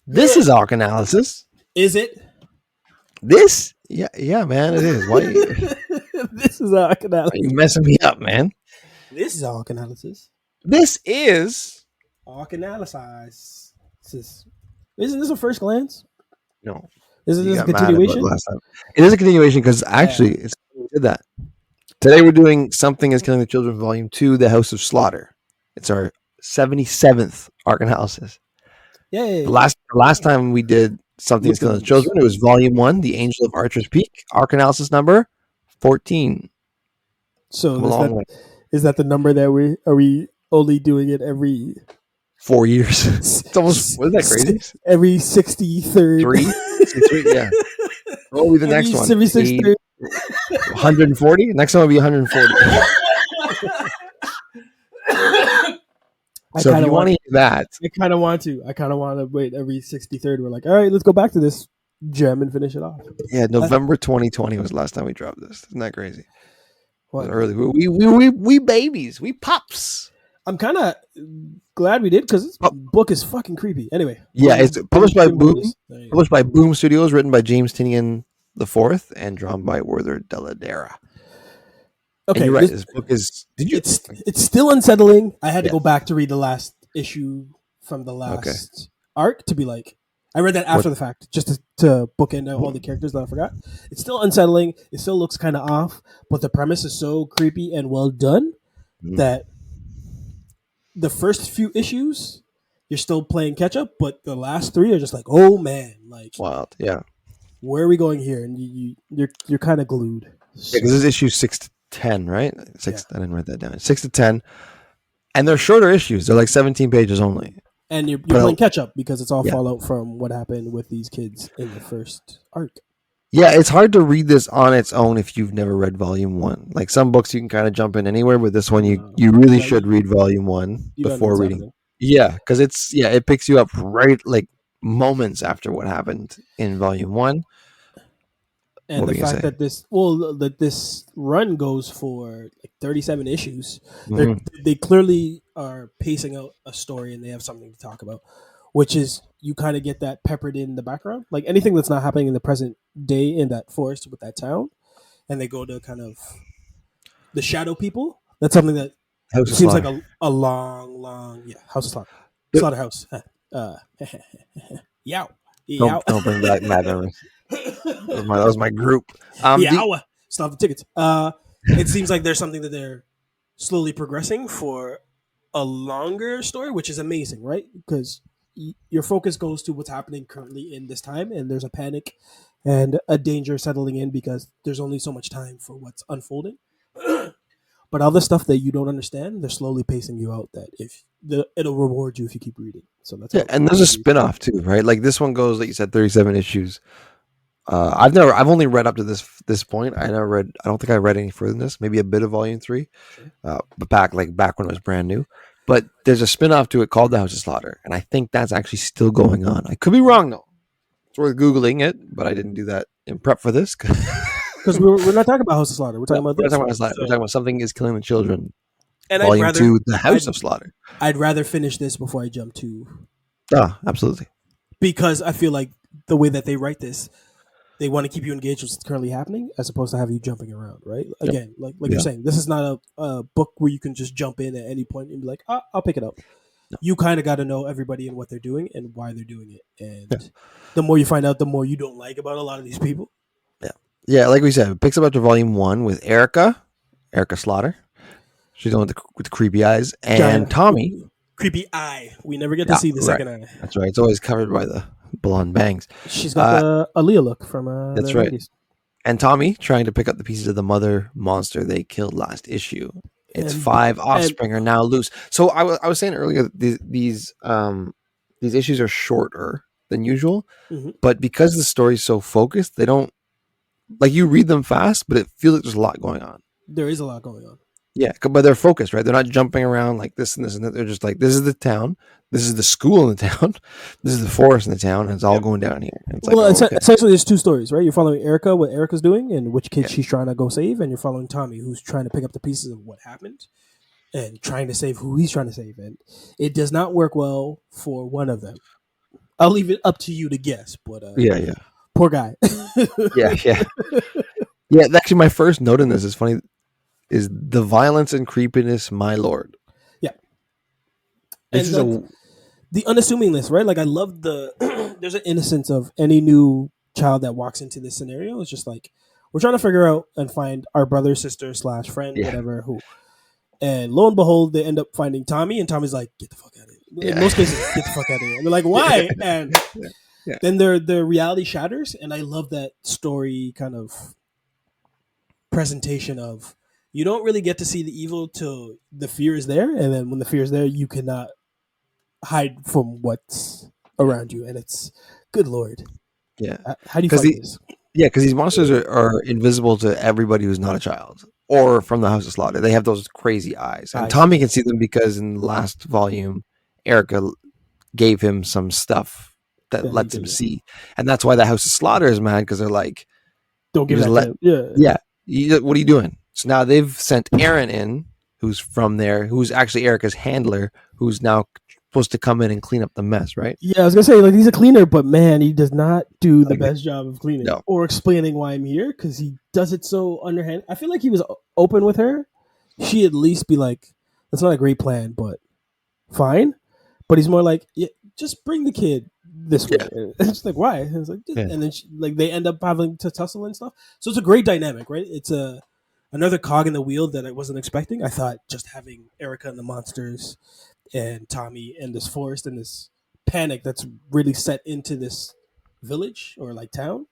This is arc analysis. Is it? This? Yeah, man, it is. Why This is arc are analysis. you messing me up, man? This is arc analysis. This is Arc analysis. Isn't this a first glance? no. Isn't You this a got mad about it continuation? last time. It is a continuation because actually it's we did that. Today we're doing Something is Killing the Children, Volume 2, The House of Slaughter. It's our 77th arc analysis. Yay. The last time we did Something is Killing the Children, it was Volume 1, The Angel of Archer's Peak, arc analysis number 14. So is that the number that we only doing it every 4 years? It's almost, wasn't that crazy? Every 63rd. 63, yeah. What will be the next one? 76th. 140? Next one will be 140. So if you want to hear that. I kind of want to wait every 63rd. We're like, all right, let's go back to this gem and finish it off. Yeah, November 2020 was the last time we dropped this. Isn't that crazy? What? Early. We babies. We pups. I'm kind of glad we did because this book is fucking creepy. Anyway. Yeah, it's published by Boom. Published by Boom Studios, written by James Tynion IV, and drawn by Werther Dell'Edera. Okay, and you're right. This book is. Did you? It's still unsettling. I had to go back to read the last issue from the last arc to be like. I read that after the fact, just to bookend all the characters that I forgot. It's still unsettling. It still looks kind of off, but the premise is so creepy and well done that the first few issues you're still playing catch up, but the last 3 are just like, oh man, like wild, yeah. Where are we going here? And you're kind of glued. Yeah, because this is issue 6 to 10, right? I didn't write that down. 6 to 10, and they're shorter issues. They're like 17 pages only. And you're playing catch up because it's all fallout from what happened with these kids in the first arc. Yeah, it's hard to read this on its own if you've never read Volume 1. Like some books, you can kind of jump in anywhere, but this one, you really should read Volume 1 before reading. Happening. Yeah, because it picks you up right like moments after what happened in Volume 1. And the fact that this run goes for like 37 issues, they clearly are pacing out a story and they have something to talk about, which is you kind of get that peppered in the background, like anything that's not happening in the present day in that forest with that town, and they go to kind of the shadow people. That's something that seems like a long House of Slaughter, Slaughterhouse. Yow. Don't bring back Mad Memories. That was my group. Stop the tickets. It seems like there's something that they're slowly progressing for a longer story, which is amazing, right? Because your focus goes to what's happening currently in this time, and there's a panic and a danger settling in because there's only so much time for what's unfolding. But all the stuff that you don't understand, they're slowly pacing you out that it'll reward you if you keep reading. So that's and there's a spin-off too, right? Like this one goes, like you said, 37 issues. I've only read up to this point. I don't think I read any further than this. Maybe a bit of Volume 3, but back when it was brand new. But there's a spin-off to it called The House of Slaughter, and I think that's actually still going on. I could be wrong though. It's worth googling it, but I didn't do that in prep for this because we're not talking about House of Slaughter. We're talking about this. We're talking about Something is Killing the Children, and Volume 2, The House of Slaughter. I'd rather finish this before I jump to. Absolutely. Because I feel like the way that they write this, they want to keep you engaged with what's currently happening as opposed to have you jumping around, right? Again, like you're saying, this is not a book where you can just jump in at any point and be like, I'll pick it up. No. You kind of got to know everybody and what they're doing and why they're doing it. And the more you find out, the more you don't like about a lot of these people. Yeah. Yeah, like we said, it picks up after Volume 1 with Erica Slaughter. She's the one with the creepy eyes. And Tommy. Creepy eye. We never get to see the second eye. That's right. It's always covered by the blonde bangs. She's got the Aaliyah look from that's right. 90s. And Tommy trying to pick up the pieces of the mother monster they killed last issue. Its 5 offspring are now loose. So I was saying earlier, these issues are shorter than usual, but because the story is so focused, they don't like you read them fast, but it feels like there's a lot going on. There is a lot going on. Yeah, but they're focused, right? They're not jumping around like this and this and that. They're just like, this is the town, this is the school in the town, this is the forest in the town, and it's all going down here. And it's essentially there's 2 stories, right? You're following Erica, what Erica's doing, and which kid she's trying to go save, and you're following Tommy, who's trying to pick up the pieces of what happened and trying to save who he's trying to save. And it does not work well for one of them. I'll leave it up to you to guess. But Yeah, yeah, poor guy. yeah, yeah, yeah. Actually, my first note in this is funny. Is the violence and creepiness, my lord? Yeah, This and is like a the unassuming right? Like I love the there's an innocence of any new child that walks into this scenario. It's just like we're trying to figure out and find our brother, sister, slash friend, yeah, whatever, who. And lo and behold, they end up finding Tommy, and Tommy's like, "Get the fuck out of here." In yeah, most cases, get the fuck out of here. And they're like, yeah, "Why?" And yeah, yeah, then their reality shatters, and I love that story kind of presentation of you don't really get to see the evil till the fear is there, and then when the fear is there, you cannot hide from what's around you, and it's good lord. yeah. How do you Because fight this? because these monsters are invisible to everybody who's not a child or from the House of Slaughter. They have those crazy eyes, and Eyes, Tommy yeah, can see them because in the last volume, Erica gave him some stuff that yeah, he lets him did. Yeah. see, and that's why the House of Slaughter is mad because they're like, Don't you give just that to let, him. Yeah, yeah, what are you doing? So now they've sent Aaron in, who's from there, who's actually Erica's handler, who's now supposed to come in and clean up the mess, right? yeah. I was gonna say like he's a cleaner, but man, he does not do the Like, best job of cleaning no, or explaining why I'm here because he does it so underhand. I feel like he was open with her. She at least be like, "That's not a great plan, but fine." But he's more like, yeah, just bring the kid this way. yeah, And it's like, why? And it's like, yeah, and then like they end up having to tussle and stuff. So it's a great dynamic, right? It's another cog in the wheel that I wasn't expecting. I thought just having Erica and the monsters and Tommy and this forest and this panic that's really set into this village or like town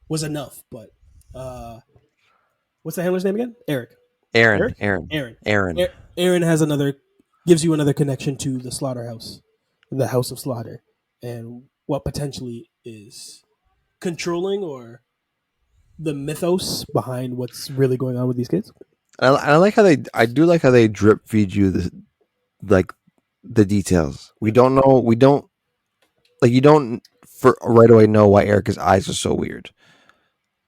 was enough. But uh, what's the handler's name again? Eric. Aaron, Eric. Aaron, Aaron. Aaron. Aaron has another gives you another connection to the slaughterhouse, the House of Slaughter, and what potentially is controlling or the mythos behind what's really going on with these kids. I like how I do like how they drip feed you like the details. We Yeah. don't know. We don't like you don't for right away know why Erica's eyes are so weird.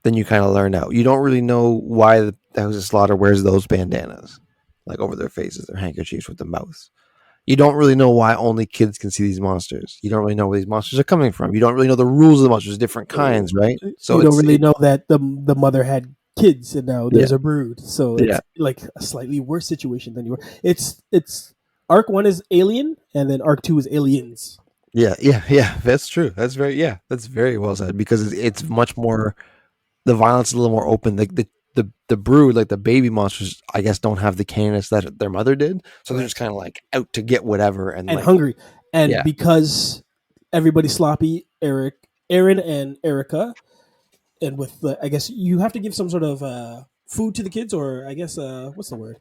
Then you kind of learn out. You don't really know why the House of Slaughter wears those bandanas, like over their faces, their handkerchiefs with the mouths. You don't really know why only kids can see these monsters. You don't really know where these monsters are coming from. You don't really know the rules of the monsters, different kinds, right? So You don't really know that the mother had kids and now yeah, there's a brood, so yeah, it's like a slightly worse situation than you were. It's arc one is alien and then arc two is aliens. yeah, yeah, yeah. That's true. That's very well said because it's much more the violence is a little more open. Like the brood, like the baby monsters, I guess don't have the caniness that their mother did, so they're just Correct. kind of like out to get whatever and And like hungry. And yeah, because everybody's sloppy, Aaron and Erica, and with the, I guess you have to give some sort of food to the kids, or I guess what's the word?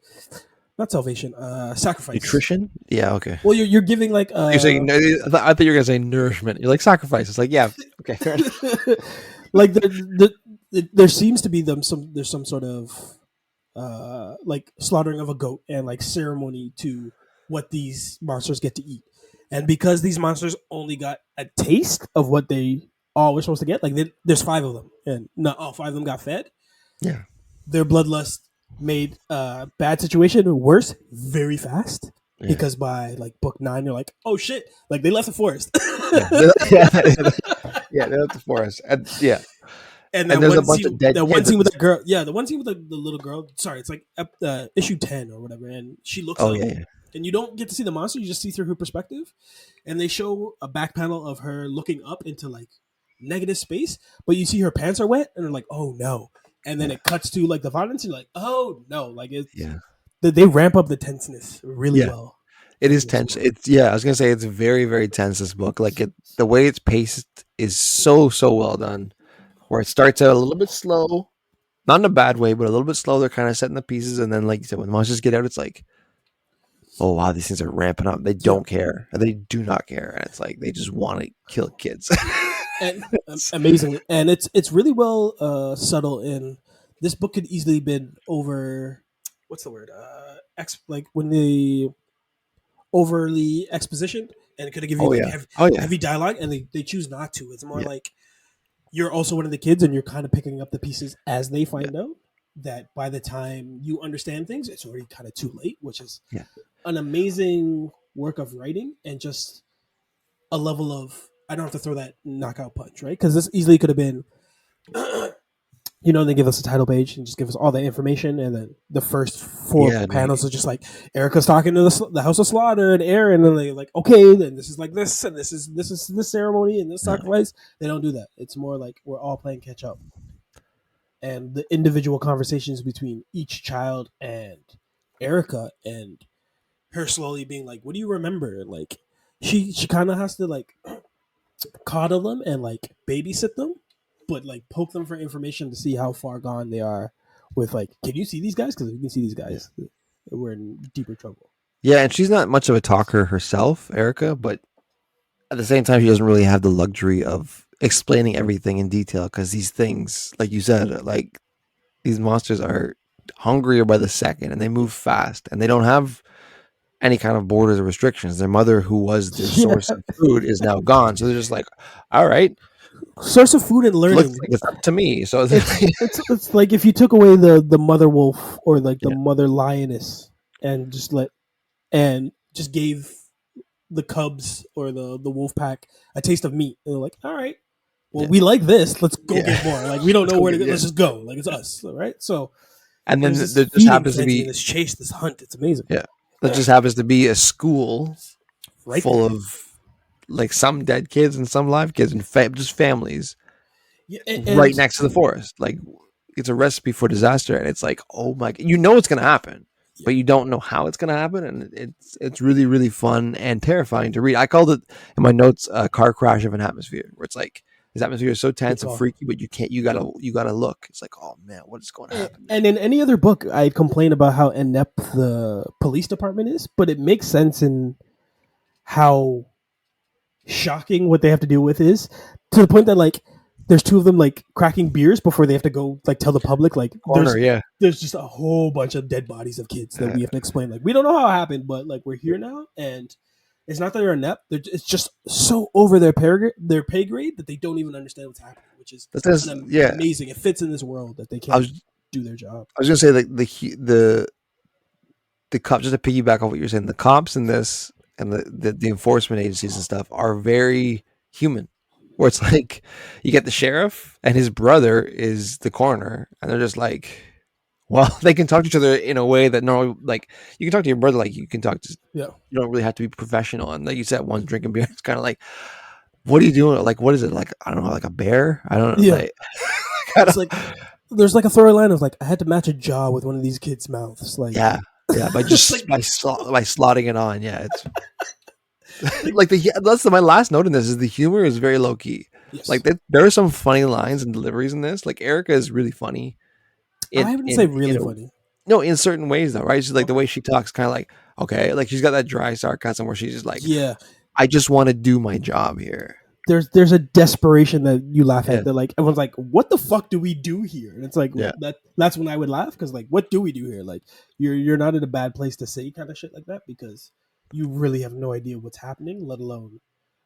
Not salvation, sacrifice. nutrition. Yeah, okay. Well, you're giving like You're saying I thought you were gonna say nourishment. You're like sacrifice. It's like yeah, okay, fair enough. like there seems to be there's some sort of like slaughtering of a goat and like ceremony to what these monsters get to eat. And because these monsters only got a taste of what they all were supposed to get, like there's five of them, and not all five of them got fed. Yeah, Their bloodlust made a bad situation worse very fast. yeah, Because by like book 9, you're like, oh shit, like they left the forest. yeah, yeah, yeah. They're at the forest. And, yeah, And and that there's a one bunch scene, of dead kids. with the girl, yeah, the one scene with the little girl. Sorry, it's like issue 10 or whatever, and she looks Oh up, yeah, yeah, and you don't get to see the monster; you just see through her perspective, and they show a back panel of her looking up into like negative space, but you see her pants are wet, and they're like, oh no, and then yeah, it cuts to like the violence, and you're like, oh no, like yeah. they ramp up the tenseness really Yeah. well It is in this tense. one. It's yeah. I was gonna say it's very very tense. This book, like the way it's paced is so well done. Where it starts out a little bit slow, not in a bad way, but a little bit slow. They're kind of setting the pieces, and then like you said, when the monsters get out, it's like, oh wow, these things are ramping up. They Yeah, don't care. They do not care, and it's like they just want to kill kids. and amazingly, and it's really well subtle. In this book could easily been over. What's the word? Like when they overly exposition, and it could have given you Oh like yeah. Oh yeah. heavy dialogue, and they choose not to. It's more Yeah. like you're also one of the kids, and you're kind of picking up the pieces as they Yeah. find out. That by the time you understand things, it's already kind of too late, which is Yeah. an amazing work of writing and just a level of I don't have to throw that knockout punch, right? Because this easily could have been, they give us a title page and just give us all the information, and then the first four panels are just like Erica's talking to the House of Slaughter and Aaron, and they like, okay, then this is like this, and this is this ceremony and this sacrifice. They don't do that. It's more like we're all playing catch up, and the individual conversations between each child and Erica, and her slowly being like, "What do you remember?" And like she kind of has to like coddle them and like babysit them, but like poke them for information to see how far gone they are with like, can you see these guys? Because if you can see these guys, we're in deeper trouble. Yeah, and she's not much of a talker herself, Erica, but at the same time, she doesn't really have the luxury of explaining everything in detail because these things, like you said, like these monsters are hungrier by the second and they move fast and they don't have any kind of borders or restrictions. Their mother, who was their source of food, is now gone. So they're just like, all right. Source of food and learning. Looks like it's up to me. So it's like if you took away the mother wolf or like the mother lioness and just gave the cubs or the wolf pack a taste of meat. And they're like, all right, well, we like this. Let's go get more. Like, we don't know where to go. Let's just go. Like, it's us. All right. So, and then there just happens to be this chase, this hunt. It's amazing. Yeah. There just happens to be a school full of like some dead kids and some live kids and just families right next to the forest. Like, it's a recipe for disaster. And it's like, oh my, it's going to happen. But you don't know how it's going to happen, and it's really, really fun and terrifying to read. I called it in my notes a car crash of an atmosphere, where it's like this atmosphere is so tense and freaky, but you gotta look. It's like, oh man, what is going to happen? And in any other book, I'd complain about how inept the police department is, but it makes sense in how shocking what they have to deal with is, to the point that like there's two of them like cracking beers before they have to go like tell the public like there's just a whole bunch of dead bodies of kids that we have to explain. Like, we don't know how it happened, but like we're here now, and it's not that they're inept. It's just so over their pay grade that they don't even understand what's happening, which is amazing. It fits in this world that they can't do their job. I was gonna say like the cops, just to piggyback on what you're saying, the cops in this and the enforcement agencies and stuff are very human. Where it's like you get the sheriff and his brother is the coroner, and they're just like, well, they can talk to each other in a way that normally, like, you can talk to your brother like you can talk to, you don't really have to be professional. And like you said, one's drinking beer. It's kind of like, what are you doing? Like, what is it? Like, I don't know, like a bear? I don't know. Yeah. It's like, there's like a throwaway line of like, I had to match a jaw with one of these kids' mouths. Like, yeah, by just like, by slotting it on. Yeah, it's. Like that's my last note in this is the humor is very low key. Yes. Like there are some funny lines and deliveries in this. Like Erica is really funny. I wouldn't say really funny. No, in certain ways though, right? She's like the way she talks, kind of like, okay, like she's got that dry sarcasm where she's just like, I just want to do my job here. There's a desperation that you laugh at. That like everyone's like, what the fuck do we do here? And it's like that's when I would laugh, because like, what do we do here? Like you're not in a bad place to say kind of shit like that, because you really have no idea what's happening, let alone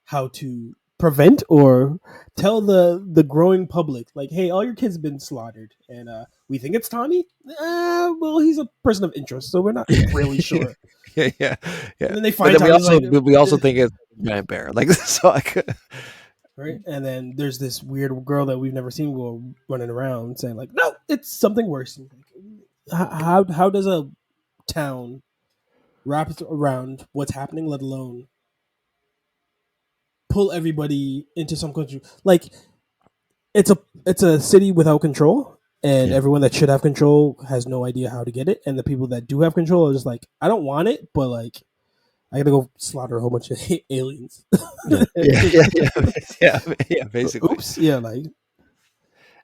how to prevent or tell the growing public, like, hey, all your kids have been slaughtered, and we think it's Tommy. Well, he's a person of interest, so we're not really sure. yeah. And then they find out we also think it's a giant bear, like so. Right, and then there's this weird girl that we've never seen go running around saying like, no, it's something worse. How does a town wrap around what's happening, let alone pull everybody into some country? Like, it's a city without control, and everyone that should have control has no idea how to get it, and the people that do have control are just like, I don't want it, but like, I gotta go slaughter a whole bunch of aliens. yeah, basically. Oops, yeah, like.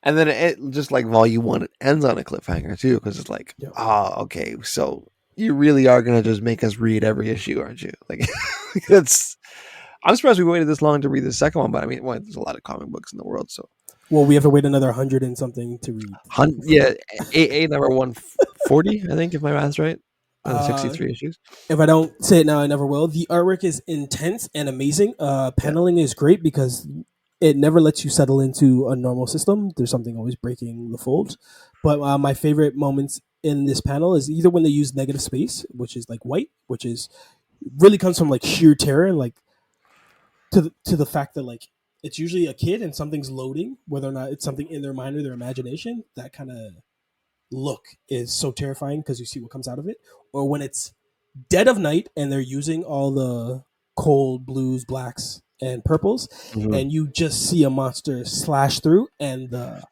And then it just like volume 1, it ends on a cliffhanger too, because it's like, okay, so you really are going to just make us read every issue, aren't you? Like, I'm surprised we waited this long to read the second one, but I mean, there's a lot of comic books in the world, so. Well, we have to wait another 100 and something to read. A number 140, I think, if my math's right. 63 issues. If I don't say it now, I never will. The artwork is intense and amazing. Paneling is great because it never lets you settle into a normal system. There's something always breaking the folds. But my favorite moments in this panel is either when they use negative space, which is like white, which is really comes from like sheer terror, and like to the fact that like it's usually a kid and something's loading, whether or not it's something in their mind or their imagination. That kind of look is so terrifying because you see what comes out of it. Or when it's dead of night and they're using all the cold blues, blacks, and purples, and you just see a monster slash through, and the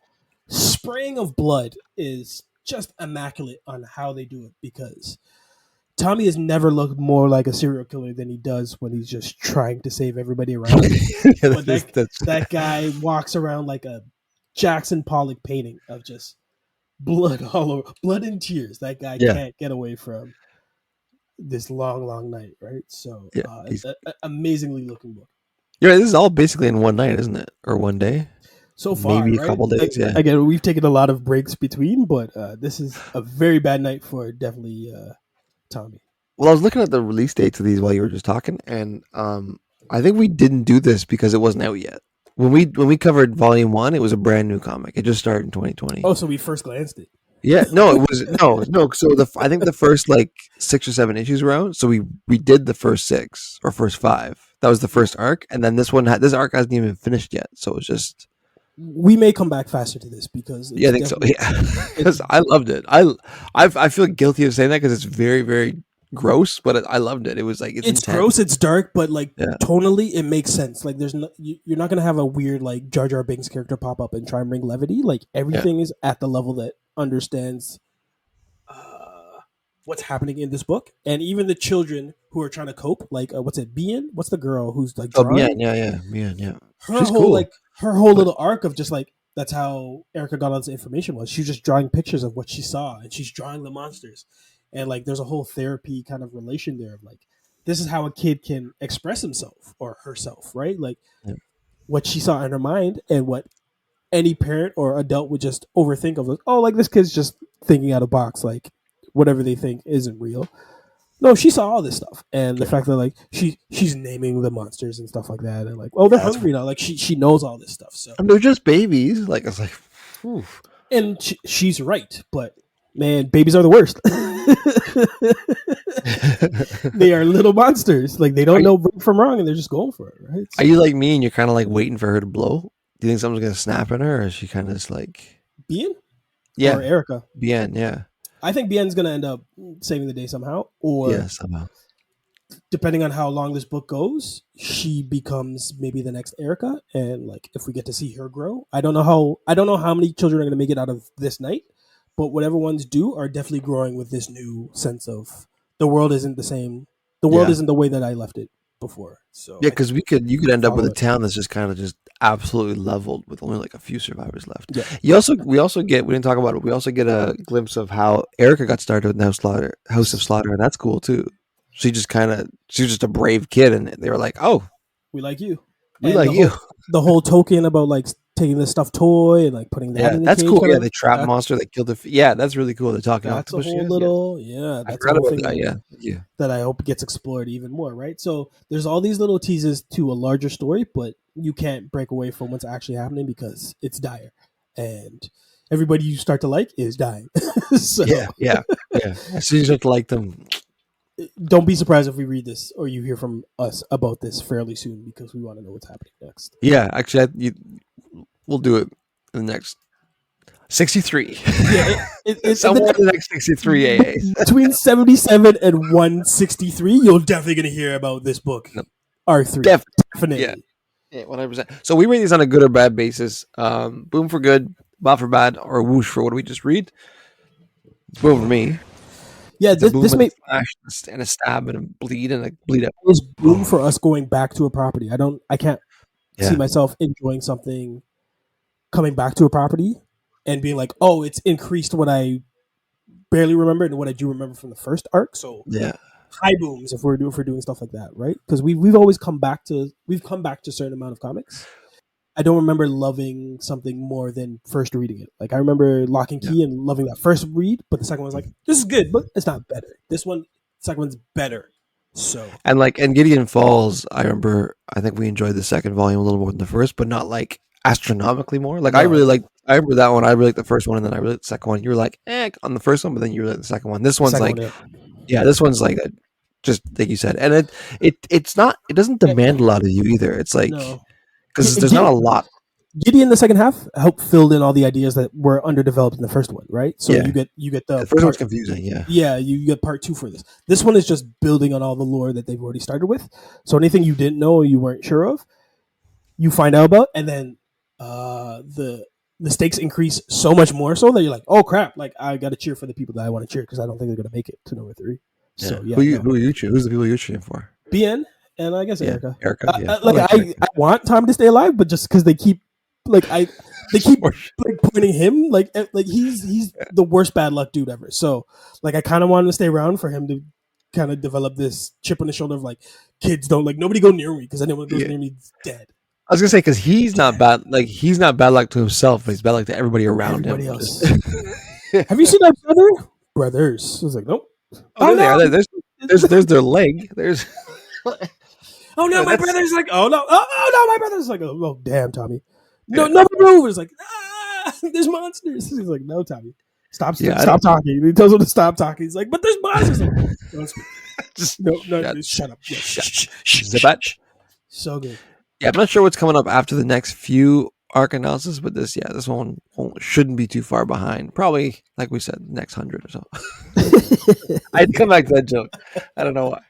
spraying of blood is just immaculate on how they do it, because Tommy has never looked more like a serial killer than he does when he's just trying to save everybody around him. But that guy walks around like a Jackson Pollock painting of just blood all over, blood and tears. That guy can't get away from this long, long night, right? So, amazingly looking book. Yeah, this is all basically in one night, isn't it, or one day? So far, maybe right? a couple days. Yeah. Again, we've taken a lot of breaks between, but this is a very bad night for definitely Tommy. Well, I was looking at the release dates of these while you were just talking, and I think we didn't do this because it wasn't out yet. When we covered Volume 1, it was a brand new comic. It just started in 2020. Oh, so we first glanced it. Yeah, no, it was no. So I think the first like 6 or 7 issues were out. So we did the first 6 or first 5. That was the first arc, and then this arc hasn't even finished yet. So it's just. We may come back faster to this because I think so. Yeah, because I loved it. I feel guilty of saying that because it's very, very gross, but I loved it. It was like it's gross, it's dark, but like tonally, it makes sense. Like there's no, you're not gonna have a weird like Jar Jar Binks character pop up and try and bring levity. Like everything is at the level that understands what's happening in this book, and even the children who are trying to cope. Like what's it, Bien? What's the girl who's like drawing? Bien, yeah. She's whole cool. Like her whole little arc of just like. That's how Erica got all this information was. She was just drawing pictures of what she saw, and she's drawing the monsters. And like there's a whole therapy kind of relation there of like this is how a kid can express himself or herself, right? Like what she saw in her mind and what any parent or adult would just overthink of, like, oh, like this kid's just thinking out of box, like whatever they think isn't real. No, she saw all this stuff, and the fact that like she's naming the monsters and stuff like that, and like, oh, they're hungry now. Like she knows all this stuff. So and they're just babies. Like it's like, oof. And she's right, but man, babies are the worst. They are little monsters. Like they don't know right from wrong, and they're just going for it. Right? So, are you like me, and you're kind of like waiting for her to blow? Do you think someone's gonna snap at her, or is she kind of just like Bien? Yeah, or Erica? Bien, yeah. I think Bien's gonna end up saving the day somehow, or somehow. Depending on how long this book goes, she becomes maybe the next Erica, and like if we get to see her grow, I don't know how many children are gonna make it out of this night, but whatever ones do are definitely growing with this new sense of the world isn't the same. The world isn't the way that I left it before. So because you could end up with a town that's just kind of just absolutely leveled with only like a few survivors left. Yeah. We also get, we didn't talk about it. We also get a glimpse of how Erica got started with House of Slaughter, and that's cool too. She was just a brave kid, and they were like, "Oh, we like you. The whole token about like taking the stuffed toy and like putting that. In the that's cage, cool. Yeah, they trap monster. They killed the. Yeah, that's really cool. They're talking. That's a whole little. Yeah, that's a whole thing. That I hope gets explored even more. Right. So there's all these little teases to a larger story, but you can't break away from what's actually happening because it's dire, and everybody you start to like is dying. So yeah. As soon as you start to like them. Don't be surprised if we read this or you hear from us about this fairly soon because we want to know what's happening next. Yeah, actually, we'll do it in the next 63. Yeah, somewhere in the next 63 AAs. Between 77 and 163, you're definitely going to hear about this book. No. R3. Definitely. Yeah, 100%. So we rate these on a good or bad basis. Boom for good, bop for bad, or whoosh for what do we just read? Boom for me. Yeah, this may flash and a stab and a bleed and a bleed up. It's boom for us going back to a property. I can't see myself enjoying something coming back to a property and being like, oh, it's increased what I barely remember and what I do remember from the first arc. So high booms if we're doing stuff like that, right? Because we've always come back to a certain amount of comics. I don't remember loving something more than first reading it. Like I remember Lock and Key and loving that first read, but the second one was like, this is good, but it's not better. Second one's better. So and Gideon Falls, I think we enjoyed the second volume a little more than the first, but not like astronomically more. Like I remember that one. I really liked the first one, and then I really liked the second one. You were like, on the first one, but then you really liked the second one. This one's this one's like just like you said, and it doesn't demand a lot of you either. It's like. No. because there's not a lot. Gideon, the second half, helped fill in all the ideas that were underdeveloped in the first one, right? So you get the first one's confusing, yeah. You get part 2 for this. This one is just building on all the lore that they've already started with. So anything you didn't know or you weren't sure of, you find out about, and then the stakes increase so much more so that you're like, oh crap! Like I got to cheer for the people that I want to cheer because I don't think they're gonna make it to number 3. So who are you cheering? Who's the people you're cheering for? BN and I guess Erica. I want Tommy to stay alive, but just because they keep pointing him like he's the worst bad luck dude ever. So like I kind of want him to stay around for him to kind of develop this chip on the shoulder of like, kids don't like, nobody go near me because anyone goes near me is dead. I was gonna say because he's not bad. Like he's not bad luck to himself, but he's bad luck to everybody around him. Else. Have you seen that brothers? I was like, nope. Oh, no. There's their leg. There's. Oh no, my brother's like, oh no, my brother's like, oh damn, Tommy. No, move. It's like, there's monsters. He's like, no, Tommy, stop talking. He tells him to stop talking. He's like, but there's monsters. Like, don't speak. Shut up. Zip. So good. Yeah, I'm not sure what's coming up after the next few arc analysis, but this one shouldn't be too far behind. Probably, like we said, next 100 or so. I'd come back to that joke. I don't know why.